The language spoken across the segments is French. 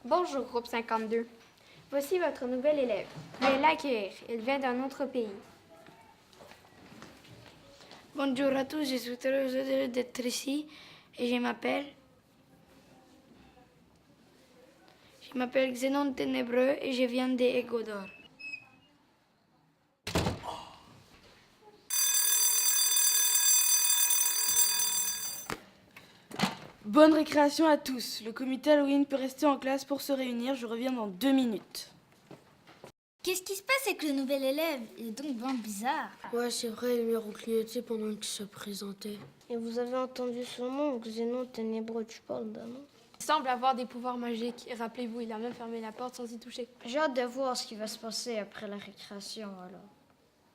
Bonjour, groupe 52. Voici votre nouvel élève. Veuillez l'accueillir. Il vient d'un autre pays. Bonjour à tous, je suis très heureuse d'être ici et je m'appelle Xénon Ténébreux et je viens d'Égodor. Bonne récréation à tous. Le comité Halloween peut rester en classe pour se réunir. Je reviens dans 2 minutes. Qu'est-ce qui se passe avec le nouvel élève? Il est donc bien bizarre. Ouais, c'est vrai, il m'a reclignoté pendant qu'il se présentait. Et vous avez entendu son nom, Xénon Ténébreux, tu parles d'un nom? Il semble avoir des pouvoirs magiques. Rappelez-vous, il a même fermé la porte sans y toucher. J'ai hâte de voir ce qui va se passer après la récréation, alors.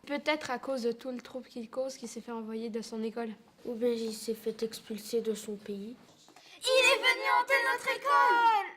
Peut-être à cause de tout le trouble qu'il cause qu'il s'est fait envoyer de son école. Ou bien il s'est fait expulser de son pays. Il est venu hanter notre école!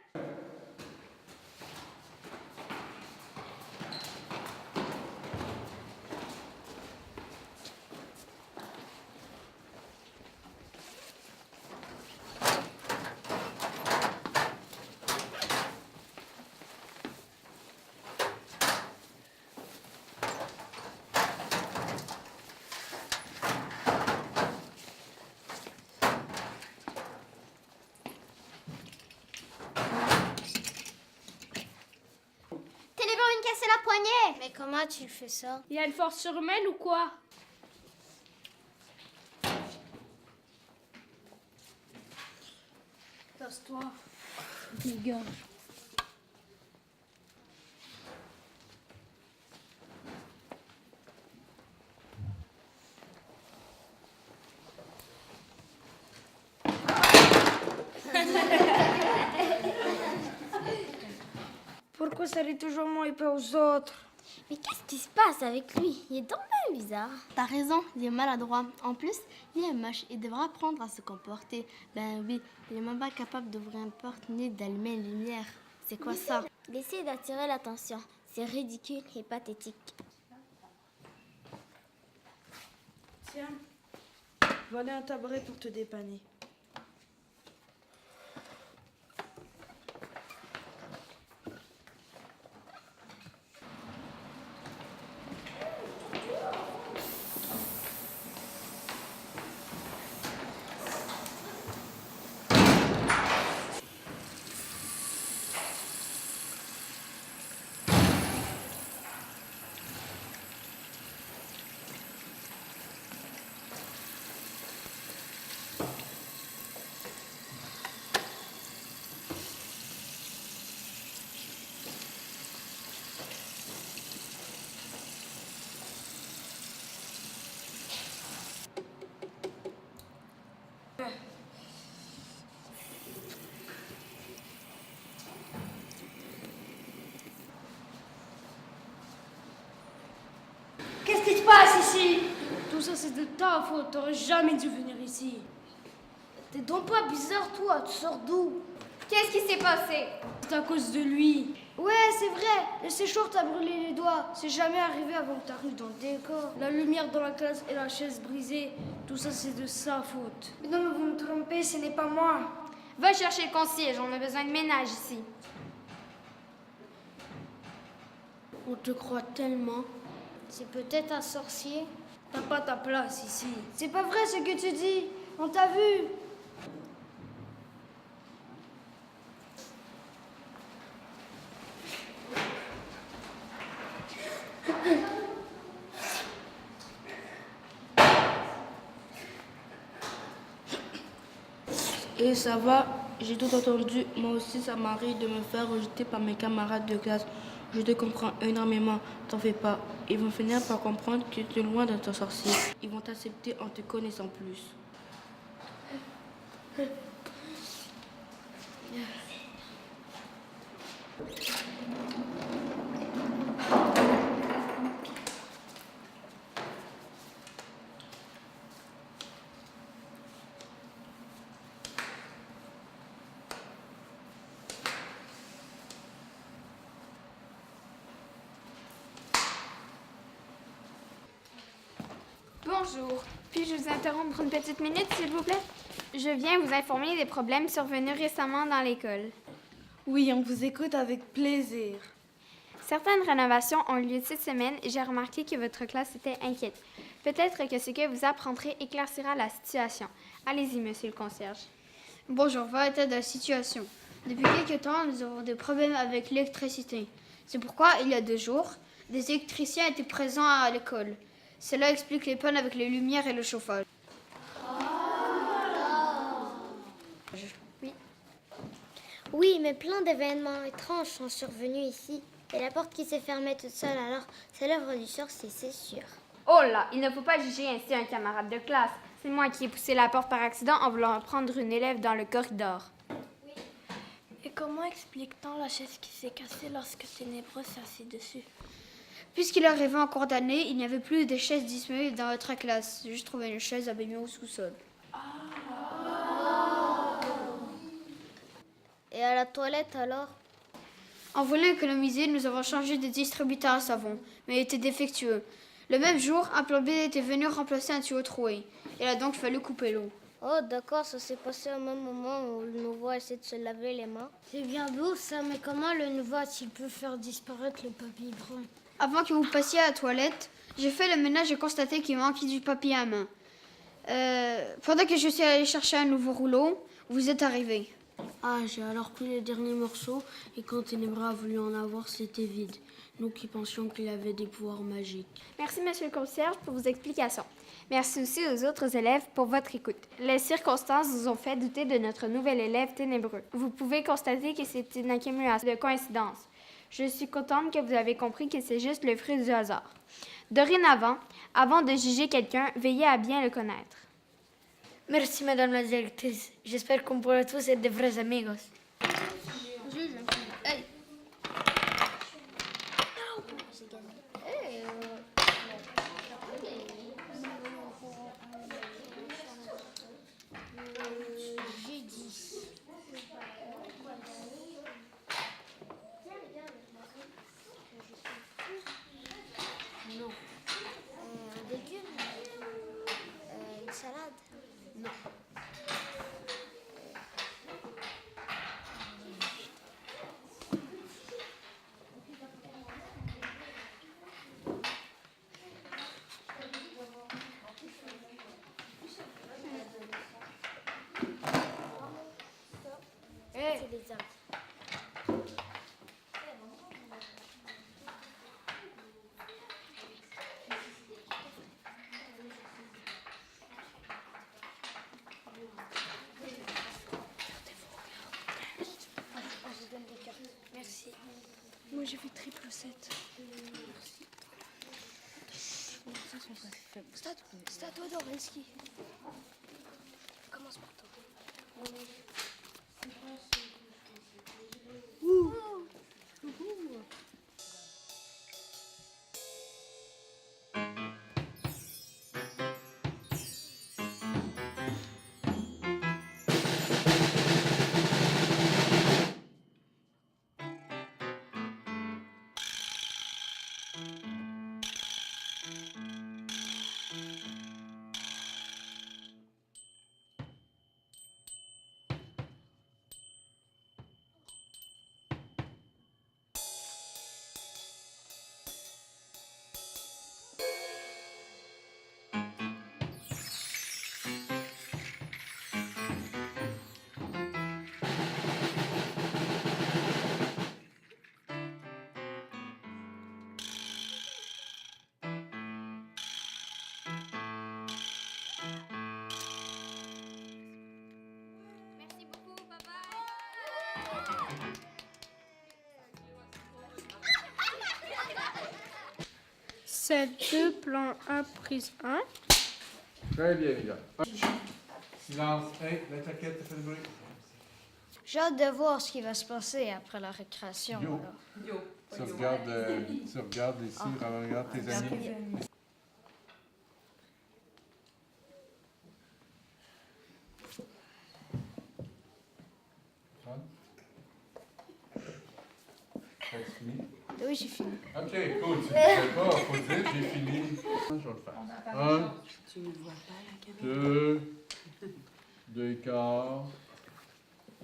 Ténébreux vient de casser la poignée! Mais comment tu fais ça? Il y a une force surhumaine ou quoi? Casse-toi. Dégage. Pourquoi ça rit toujours moi et pas aux autres? Mais qu'est-ce qui se passe avec lui? Il est donc bien bizarre. T'as raison, il est maladroit. En plus, il est moche. Il devra apprendre à se comporter. Ben oui, il est même pas capable d'ouvrir une porte ni d'allumer une lumière. C'est quoi ça? Il essaie d'attirer l'attention. C'est ridicule et pathétique. Tiens, voilà un tabouret pour te dépanner. Qu'est-ce qui se passe ici? Tout ça c'est de ta faute, t'aurais jamais dû venir ici. T'es donc pas bizarre, toi, tu sors d'où? Qu'est-ce qui s'est passé? C'est à cause de lui. Ouais, c'est vrai, le séchoir t'a brûlé les doigts. C'est jamais arrivé avant que t'arrives dans le décor. La lumière dans la classe et la chaise brisée, tout ça c'est de sa faute. Mais non, mais vous me trompez, ce n'est pas moi. Va chercher le concierge, on a besoin de ménage ici. On te croit tellement. C'est peut-être un sorcier. T'as pas ta place ici. C'est pas vrai ce que tu dis. On t'a vu. Et ça va, j'ai tout entendu. Moi aussi, ça m'arrive de me faire rejeter par mes camarades de classe. Je te comprends énormément, t'en fais pas. Ils vont finir par comprendre que tu es loin d'être un sorcier. Ils vont t'accepter en te connaissant plus. Bonjour. Puis-je vous interrompre une petite minute, s'il vous plaît? Je viens vous informer des problèmes survenus récemment dans l'école. Oui, on vous écoute avec plaisir. Certaines rénovations ont eu lieu cette semaine et j'ai remarqué que votre classe était inquiète. Peut-être que ce que vous apprendrez éclaircira la situation. Allez-y, monsieur le concierge. Bonjour, voilà l'état de la situation. Depuis quelques temps, nous avons des problèmes avec l'électricité. C'est pourquoi, il y a 2 jours, des électriciens étaient présents à l'école. Cela explique les pannes avec les lumières et le chauffage. Oui, mais plein d'événements étranges sont survenus ici. Et la porte qui s'est fermée toute seule, alors c'est l'œuvre du sorcier, c'est sûr. Oh là, il ne faut pas juger ainsi un camarade de classe. C'est moi qui ai poussé la porte par accident en voulant prendre une élève dans le corridor. Et comment explique-t-on la chaise qui s'est cassée lorsque Ténébreux s'est assis dessus? Puisqu'il arrivait en cours d'année, il n'y avait plus de chaises disponibles dans notre classe. J'ai juste trouvé une chaise abîmée au sous-sol. Et à la toilette alors? En voulant économiser, nous avons changé de distributeur à savon, mais il était défectueux. Le même jour, un plombier était venu remplacer un tuyau troué. Il a donc fallu couper l'eau. Oh d'accord, ça s'est passé au même moment où le nouveau a essayé de se laver les mains. C'est bien beau ça, mais comment le nouveau a-t-il pu faire disparaître le papier brun? Avant que vous passiez à la toilette, j'ai fait le ménage et constaté qu'il manquait du papier à main. Pendant que je suis allée chercher un nouveau rouleau, vous êtes arrivé. Ah, j'ai alors pris les derniers morceaux et quand Ténébreux a voulu en avoir, c'était vide. Nous qui pensions qu'il avait des pouvoirs magiques. Merci, monsieur le concierge, pour vos explications. Merci aussi aux autres élèves pour votre écoute. Les circonstances vous ont fait douter de notre nouvel élève Ténébreux. Vous pouvez constater que c'est une accumulation de coïncidences. Je suis contente que vous avez compris que c'est juste le fruit du hasard. Dorénavant, avant de juger quelqu'un, veillez à bien le connaître. Merci, madame la directrice. J'espère qu'on pourra tous être de vrais amigos. Un légume? Une salade? Non. C'est les arbres. Merci. Moi, j'ai fait triple 7. C'est à toi, Doreski. Commence par toi. C'est 2, plan 1, prise 1. Très bien, les gars. Silence. Hey, la taquette, ça fait du bruit. J'ai hâte de voir ce qui va se passer après la récréation. Yo. alors. Tu regardes ici, regarde tes amis. T'as fini? Oui, j'ai fini. Ok, cool. Tu ne sais pas, faut dire j'ai fini. Je vais le faire. 1, 2, 2 quarts,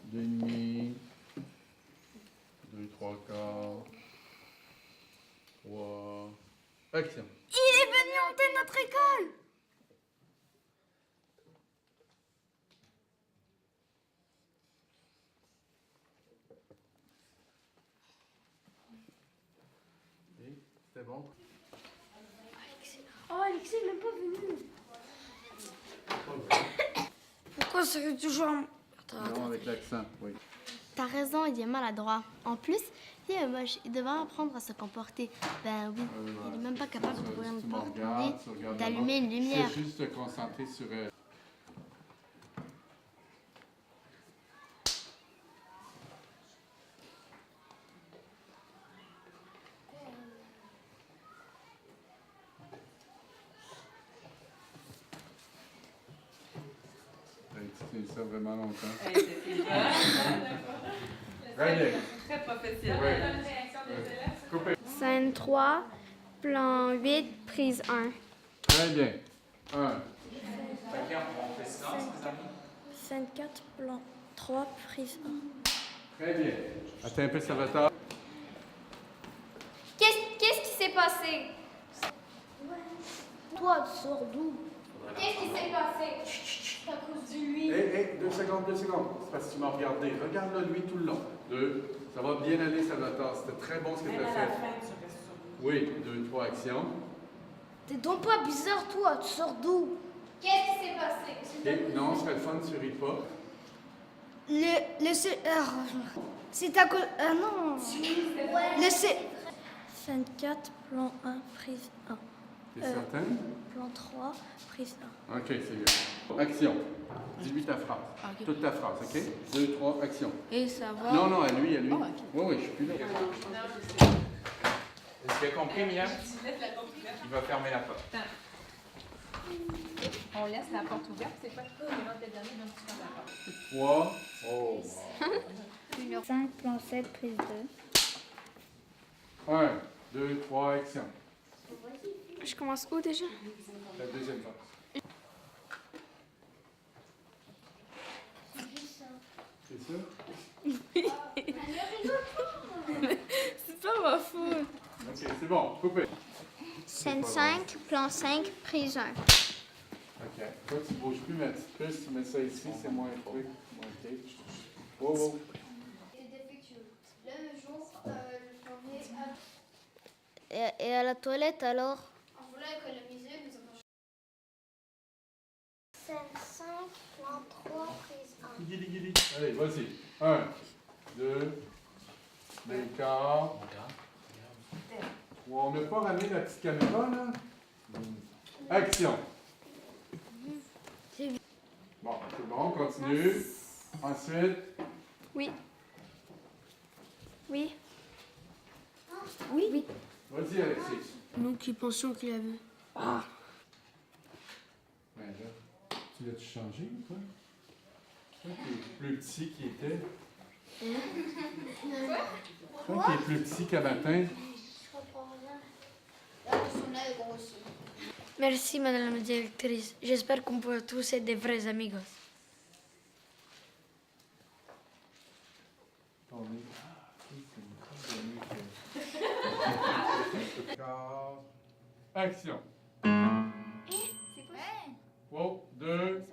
2 demi, 2, 3 quarts. 3. Action. Il est venu hanter notre école! C'était bon? Oh, Alexis n'est même pas venu. Pourquoi c'est toujours... Non, avec l'accent, oui. T'as raison, il est maladroit. En plus, il est moche. Il devrait apprendre à se comporter. Ben oui, il est même pas capable d'ouvrir une porte ni d'allumer une lumière. C'est juste te concentrer sur elle. Tu tiens ça vraiment longtemps. Très professionnel. Coupé. Scène 3, plan 8, prise 1. Très bien. 1. Scène 4, plan 3, prise 1. Très bien. Attends un peu, Salvatore. Qu'est-ce qui s'est passé? Toi, tu sors d'où? Qu'est-ce qui s'est passé? C'est à cause de lui. Hé, 2 secondes, 2 secondes. C'est parce que tu m'as regardé. Regarde-le, lui, tout le long. 2. Ça va bien aller, Salvatore. C'était très bon ce que tu as fait. Oui, 2, 3, action. T'es donc pas bizarre, toi, tu sors d'où? Qu'est-ce qui s'est passé? OK, non, ce serait le fun, tu ris pas. C'est à cause... Ah non. Scène 4, plan 1, prise 1. T'es certaine? Plan 3, prise 1. OK, c'est bien. Action. Dis-lui ta phrase. OK. Toute ta phrase, OK? 2, 3, action. Et ça va? Non, non, à lui, à lui. Oh, OK. Oui, oui, je suis plus là. Est-ce que tu as compris, Mia? Il va fermer la porte. On laisse la porte ouverte, c'est pas tout. On rentre le dernier, donc tu fermes la porte. 3. Oh, 5, plan 7, prise 2. 1, 2, 3, action. Je commence où déjà? La deuxième fois. C'est ça? C'est pas ma faute. OK, c'est bon. Coupé. Scène 5, plan 5, prise 1. OK. Toi, tu ne bouges plus, ma petite puce. Tu mets ça ici, c'est moins truc. Moins OK. Oh, oh. Et à la toilette alors? On voulait économiser, nous avons... Scène 5, plan 3, prise 1. Guili, guili. Allez, vas-y. 1, 2, l'écart. 3. On n'a pas ramené la petite caméra, là? Action. Bon, c'est bon, on continue. Ensuite. Oui. Oui. Oui. Vas-y, Alexis. Nous qui pensions qu'il avait... Ben là, tu l'as-tu changé ou quoi? Toi qui es plus petit qu'il était. Toi qui es plus petit qu'à matin. Merci, madame la directrice. J'espère qu'on pourra tous être des vrais amigos. On est... Action. C'est quoi? 3, 2,